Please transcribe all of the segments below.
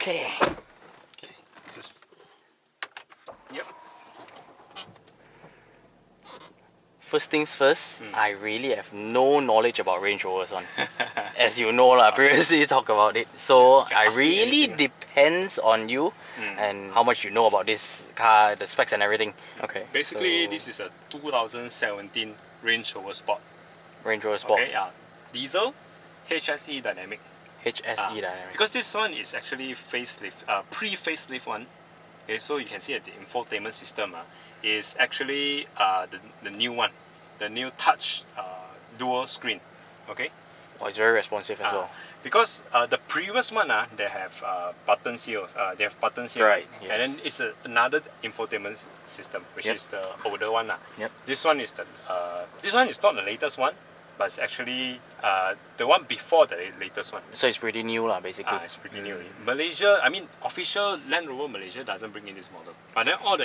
Okay. Okay, just... Yep. First things first, I really have no knowledge about Range Rovers one. As you know lah, previously talk about it. So I really depends on you and how much you know about this car, the specs and everything. Okay. Basically, this is a 2017 Range Rover Sport. Range Rover Sport. Okay, yeah. Diesel, HSE dynamic. HSE dynamic. Because this one is actually facelift, pre-facelift one. Okay, so you can see that the infotainment system is actually the new one, the new touch dual screen. Okay. Oh, it's very responsive as well. Because the previous one, they have buttons here. They have buttons here, right? Yes. And then it's another infotainment system, which is the older one. Yep. This one is not the latest one, but it's actually the one before the latest one. So it's pretty new lah, basically. It's pretty new. Malaysia, I mean, official Land Rover Malaysia doesn't bring in this model. But then all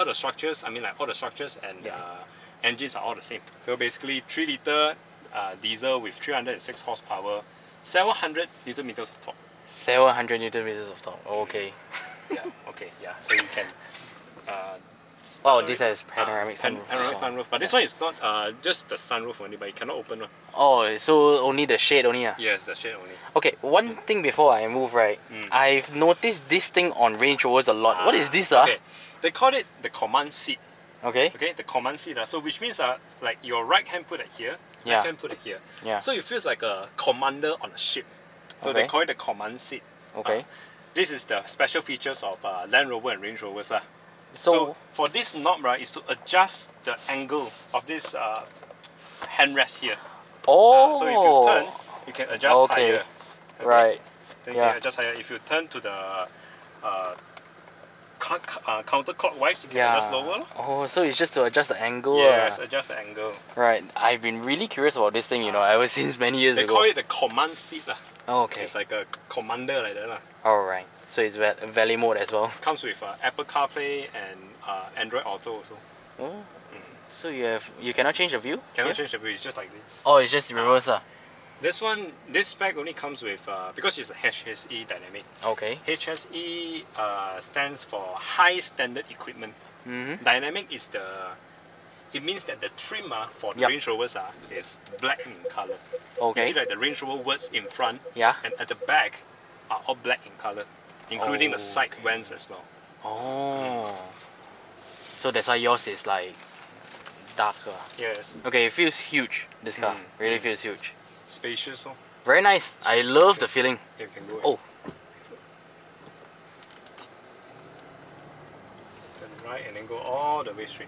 the structures, I mean, like all the structures and engines are all the same. So basically, 3-liter diesel with 306 horsepower, 700 Newton meters of torque. 700 Newton meters of torque. Okay. Yeah. Okay. Yeah. So you can. Oh, this has panoramic sunroof. Panoramic sunroof, but this one is not just the sunroof only, but you cannot open one. Oh, so only the shade only Yes, the shade only. Okay, one thing before I move, right? I've noticed this thing on Range Rovers a lot. What is this? Okay. They call it the command seat. Okay. Okay, the command seat. So which means like your right hand put it here, left hand put it here. Yeah. So it feels like a commander on a ship. So they call it the command seat. Okay. This is the special features of Land Rover and Range Rovers lah. So for this knob, right, is to adjust the angle of this handrest here. Oh. So if you turn, you can adjust higher. Okay? Right. Then you can adjust higher. If you turn to the counterclockwise, you can adjust lower. Oh, so it's just to adjust the angle. Yes, adjust the angle. Right. I've been really curious about this thing, you know, ever since many years ago. They call it the command seat. Oh, okay. It's like a commander like that. Alright. So it's valet mode as well. Comes with Apple CarPlay and Android Auto also. Oh. So you cannot change the view? Cannot change the view, it's just like this. Oh, it's just reverse. This spec only comes with, because it's a HSE dynamic. Okay. HSE stands for High Standard Equipment. Dynamic is it means that the trim for the Range Rovers is black in color. Okay. You see like the Range Rover words in front and at the back are all black in color, including the side vents as well. Oh. So that's why yours is like darker. Yes. Okay, it feels huge, this car. Really feels huge. Spacious. Very nice. I love the feeling. You can go turn right and then go all the way straight.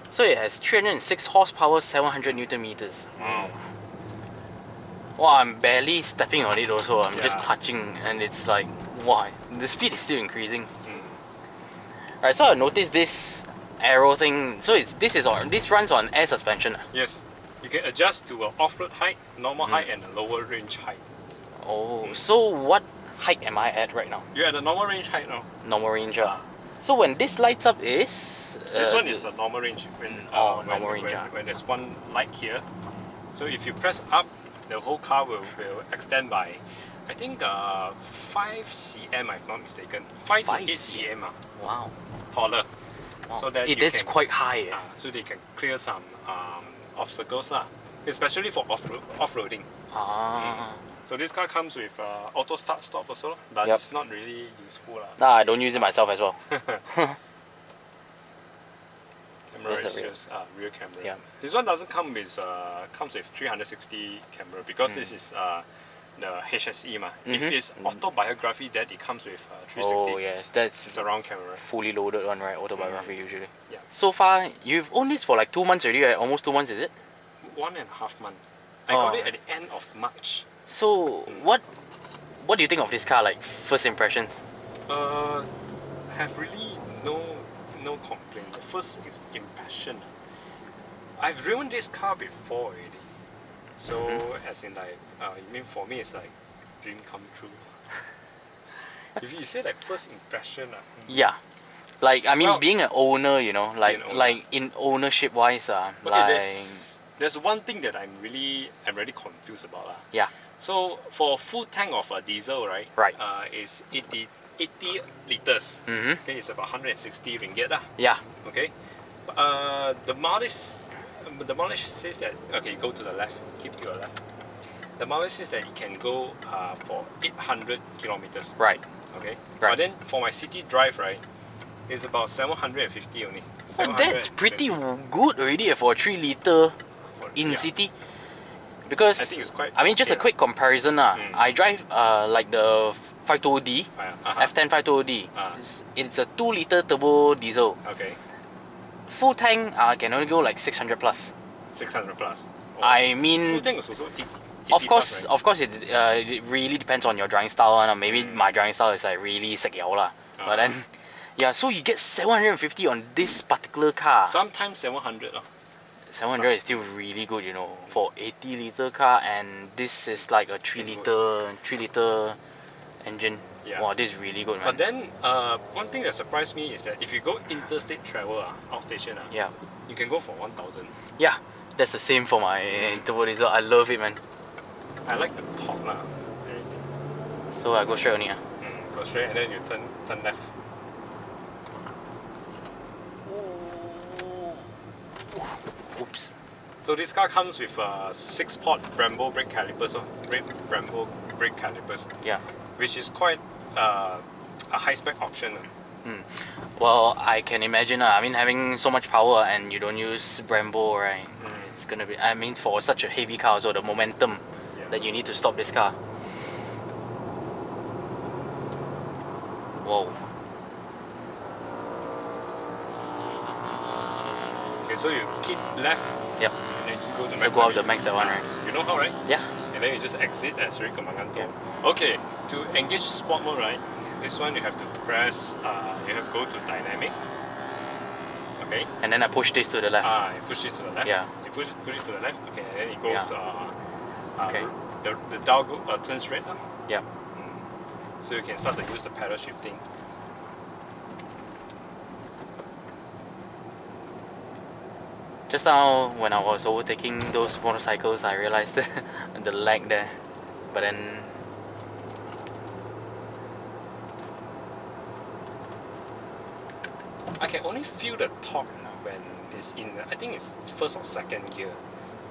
So it has 306 horsepower, 700 Newton meters. Wow. Wow, I'm barely stepping on it also. I'm just touching and it's like, wow, the speed is still increasing. Alright, so I noticed this aero thing. So this runs on air suspension. Yes. You can adjust to off-road height, normal height and a lower range height. Oh, so what height am I at right now? You're at the normal range height now. Normal range. So when this lights up is... this one is a normal range. Normal range. When there's one light here. So if you press up, the whole car will extend by, I think 5 cm, if I'm not mistaken. 5 to 8 cm. Wow. Taller. Wow. So that it's quite high. So they can clear some obstacles, especially for off-roading. So this car comes with auto start stop also, but it's not really useful. I don't use it myself as well. Camera is just rear camera. This one doesn't come with comes with 360 camera because this is the HSE If it's autobiography, that it comes with 360. Oh yes, that's surround camera. Fully loaded one, right? Autobiography usually. Yeah. So far, you've owned this for like 2 months already, right? Almost 2 months, is it? 1.5 months. I got it at the end of March. So what do you think of this car? Like first impressions? Have really no complaints. First impression. I've driven this car before already. So as in like, you mean for me it's like dream come true. If you say like first impression, yeah, like I mean being an owner, you know, like in ownership wise, okay, there's one thing that I'm really confused about. Yeah. So for full tank of a diesel, right? Right. Is 80 liters. Mm-hmm. Okay, it's about 160 ringgit lah. Yeah. Okay. The mileage says that, okay, go to the left, keep to your left. The mileage says that it can go for 800 kilometers. Right. Okay. Right. But then for my city drive, right, it's about 750 only. Oh, that's pretty good already for a 3 liter in yeah. city. Because I think it's quite I mean, just a okay, quick comparison. I drive like the 520D, uh-huh. F10 520D. It's a 2 liter turbo diesel. Okay. Full tank can only go like 600 plus. 600 plus. Oh. I mean, Full tank is also 80 of course, plus, right? of course, it really depends on your driving style. Maybe my driving style is like really sick yao lah. But then, yeah, so you get 750 on this particular car. Sometimes 700. 700 is still really good, you know, for 80 liter car, and this is like a 3 liter engine. Yeah. Wow, this is really good, man. But then, one thing that surprised me is that if you go interstate travel, outstation, yeah, you can go for 1,000. yeah, that's the same for my turbo diesel. I love it, man. I like the top lah. So I go straight only. Go straight and then you turn left. Oops. So this car comes with 6-pot Brembo brake calipers, Brembo brake calipers, Yeah. which is quite a high-spec option. Well, I can imagine. I mean, having so much power and you don't use Brembo, right? It's gonna be. I mean, for such a heavy car, so the momentum that you need to stop this car. Whoa. Okay, so you keep left Yep. and then just go to So max. go up the max that one, right? You know how, right? Yeah. And then you just exit at Seri Kembangan Toll. Yeah. Okay, to engage sport mode, right? This one you have to press. You have to go to dynamic. Okay. And then I push this to the left. You push this to the left. Yeah. You push it to the left. Okay, and then it goes. Okay. The dial turns red. Yeah. So you can start to use the pedal shifting. Just now, when I was overtaking those motorcycles, I realized the lag there. But then, I can only feel the torque when it's in. I think it's first or second gear.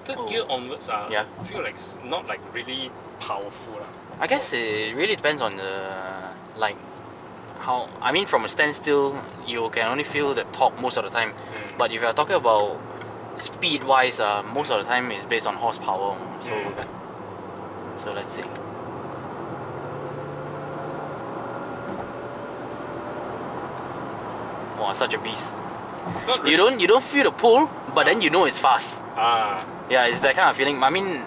Third gear onwards, Yeah. I feel like it's not like really powerful. I guess it really depends on the like how. I mean, from a standstill, you can only feel the torque most of the time. But if you're talking about speed-wise, most of the time it's based on horsepower. So let's see. Wow, such a beast. It's not really. You don't feel the pull, but then you know it's fast. Yeah, it's that kind of feeling. I mean,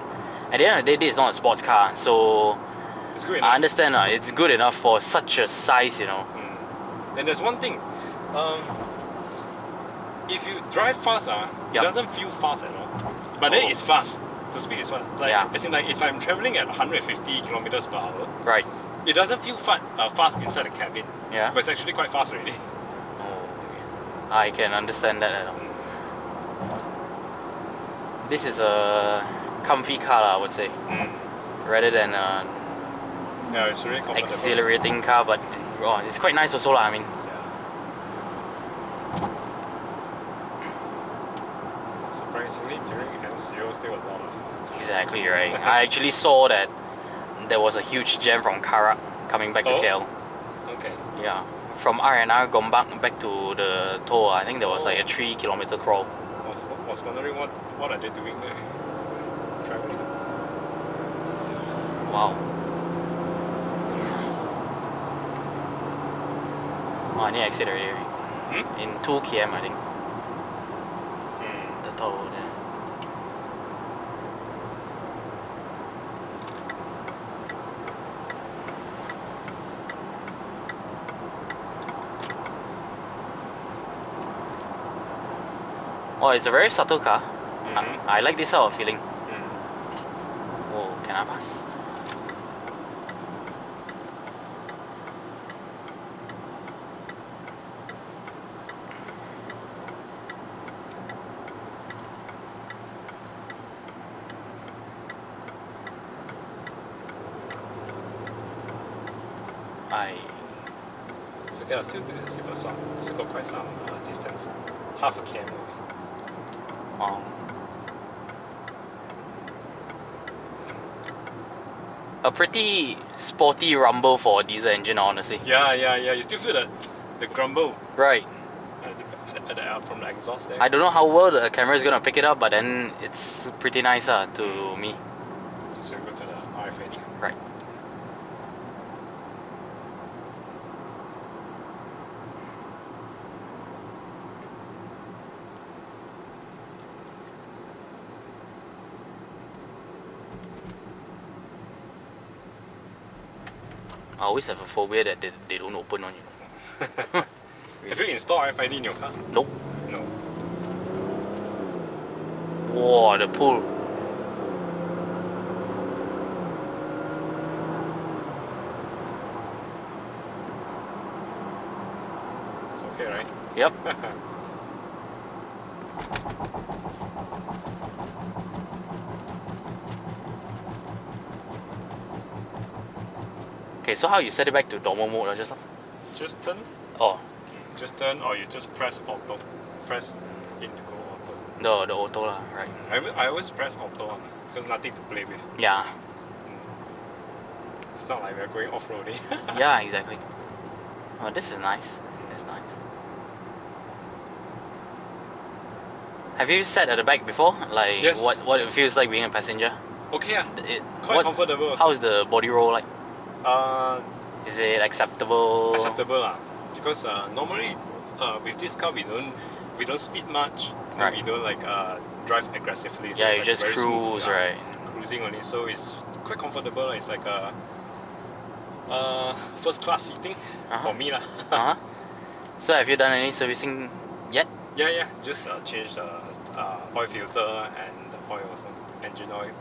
at the end of the day, this is not a sports car, so it's good enough. I understand. It's good enough for such a size, you know. And there's one thing. If you drive fast, it doesn't feel fast at all. But then it's fast. The speed is fast. Like, as in, like, if I'm traveling at 150 kilometers per hour, right? It doesn't feel fast inside the cabin. Yeah. But it's actually quite fast already. I can understand that. This is a comfy car, I would say, rather than Yeah, it's really comfortable. exhilarating car. But it's quite nice also, I mean. Surprisingly, during MCO, still a lot of. Exactly right. I actually saw that there was a huge jam from Karak coming back to KL. Okay. Yeah. From R&R Gombak back to the toll, I think there was like a 3-kilometer crawl. I was wondering what are they doing there? Traveling? Wow. Oh, I need to exit already. Right? In 2 km, I think. The toll there. Oh, it's a very subtle car. I like this sort of feeling. Oh, can I pass? So okay, still got quite some distance. Half a km away. Wow. A pretty sporty rumble for a diesel engine, honestly. Yeah. You still feel the grumble Right. from the exhaust there. I don't know how well the camera is gonna pick it up, but then it's pretty nice to me. So we go to the RFID. Right. I always have a phobia that they don't open on you. Have you installed RFID in your car? Nope. No. Whoa, the pool. Okay, right? Yep. Okay, so how you set it back to normal mode or just now? Just turn. Oh, Just turn, or you just press auto. Press in to go auto. the auto lah, right? I always press auto on because nothing to play with. Yeah. It's not like we're going off-roading. Yeah, exactly. Oh, this is nice. That's nice. Have you sat at the back before? Like Yes, what it yes. feels like being a passenger? Okay, yeah. It, Quite comfortable also. How is the body roll like? Uh, Is it acceptable? acceptable lah. Because normally with this car we don't speed much. Right. We don't like drive aggressively. So Yeah, it's you like just very cruise, smooth, right? Cruising only, so it's quite comfortable. It's like a first class seating for me lah. Uh-huh. So have you done any servicing yet? Yeah. Just change the oil filter and the oil also, engine oil.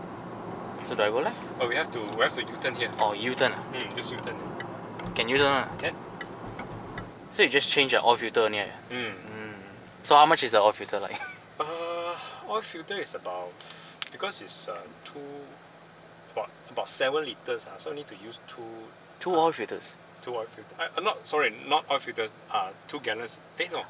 So do I go left? Oh, we have to U-turn here. Or U-turn? Just U-turn. Can U-turn? Can. So you just change the oil filter only? Mm. So how much is the oil filter like? Oil filter is about, because it's about 7 liters. So I need to use Two oil filters? 2 oil filters. Not oil filters. 2 gallons. No.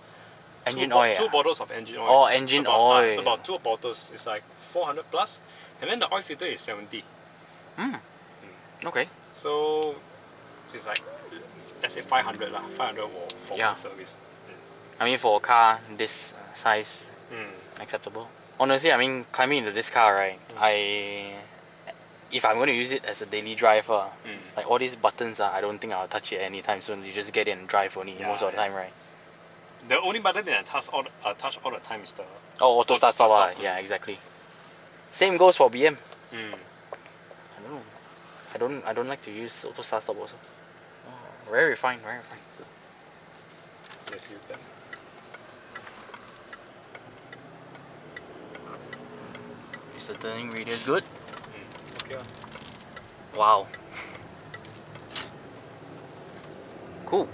Engine oil? Two bottles of engine oil. Oh, engine oil. About 2 bottles. It's like 400 plus, and then the oil filter is 70. Okay. So it's like, let's say 500 lah. 500 for Yeah. one service. I mean for a car this size, acceptable. Honestly, I mean climbing into this car, right? If I'm going to use it as a daily driver, like all these buttons, I don't think I'll touch it anytime soon. You just get in and drive only most of the time, right? The only button that I touch all the time is the Auto start stop. stop. Yeah, exactly. Same goes for BM. Mm. I don't know. I don't like to use auto start stop also. Oh, very refined, very refined. Let's use that. Is the turning radius good? Okay. Wow. Cool.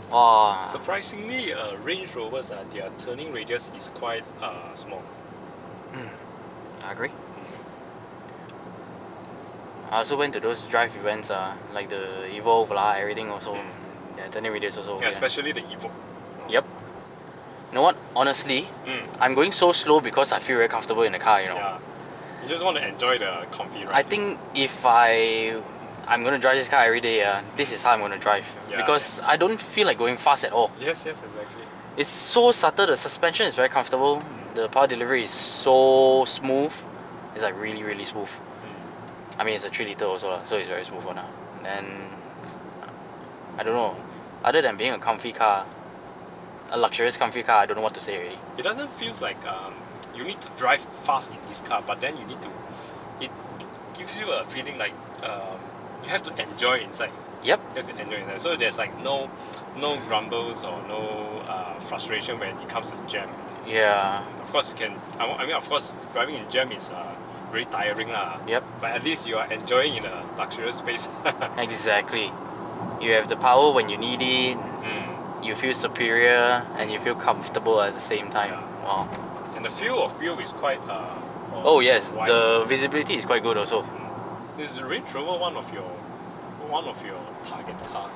Wow. Surprisingly, Range Rovers, their turning radius is quite small. I agree. I also went to those drive events, like the Evolve lah, everything also. Yeah, turning radius also. Yeah, especially the Evo. Yep. You know what? Honestly, I'm going so slow because I feel very comfortable in the car. You know. Yeah. You just want to enjoy the comfy ride. I think if I'm gonna drive this car every day, this is how I'm gonna drive. Yeah, Because I don't feel like going fast at all. Yes, exactly. It's so subtle. The suspension is very comfortable. The power delivery is so smooth. It's like really, really smooth. I mean, it's a 3 liter also, so it's very smooth one. And I don't know. Other than being a comfy car, a luxurious comfy car, I don't know what to say already. It doesn't feel like you need to drive fast in this car, but then it gives you a feeling like you have to enjoy inside. Yep. You have to enjoy inside. So there's like no grumbles or no frustration when it comes to jam. Yeah. Of course, of course, driving in jam is really tiring lah. Yep. But at least you are enjoying in a luxurious space. Exactly. You have the power when you need it. You feel superior and you feel comfortable at the same time. Yeah. Wow. And the field of view is quite. Oh yes, wide. the visibility is quite good also. Is Range Rover one of your target cars?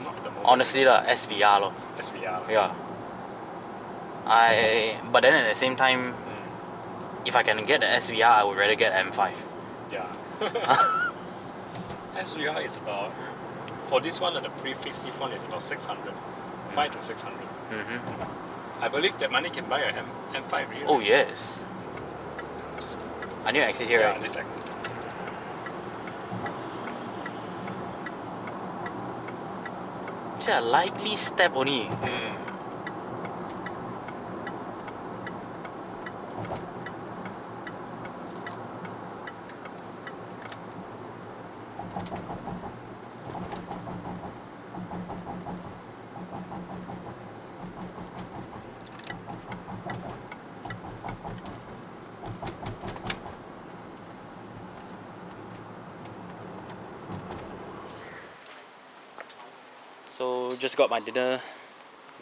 Not at the moment. Honestly lah, SVR lor. SVR. Yeah. But then at the same time, if I can get the SVR, I would rather get M5. Yeah. SVR is about, for this one and the pre-facelift one is about 600. 5 to 600. I believe that money can buy a M5 really. Oh yes. Just, I need to exit here, yeah, right? this exit. Just a lightly step only. So just got my dinner,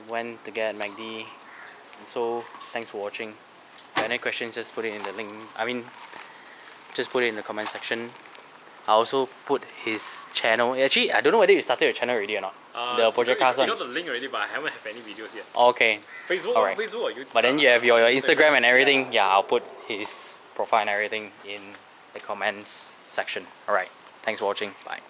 went to get McD. So thanks for watching. If you have any questions, just put it in the link. Just put it in the comment section. I also put his channel. Actually, I don't know whether you started your channel already or not. The Project Cars one. I got the link already, but I haven't have any videos yet. Okay. Facebook, Alright. Facebook or YouTube. But then you have your Instagram and everything. Yeah, I'll put his profile and everything in the comments section. Alright. Thanks for watching. Bye.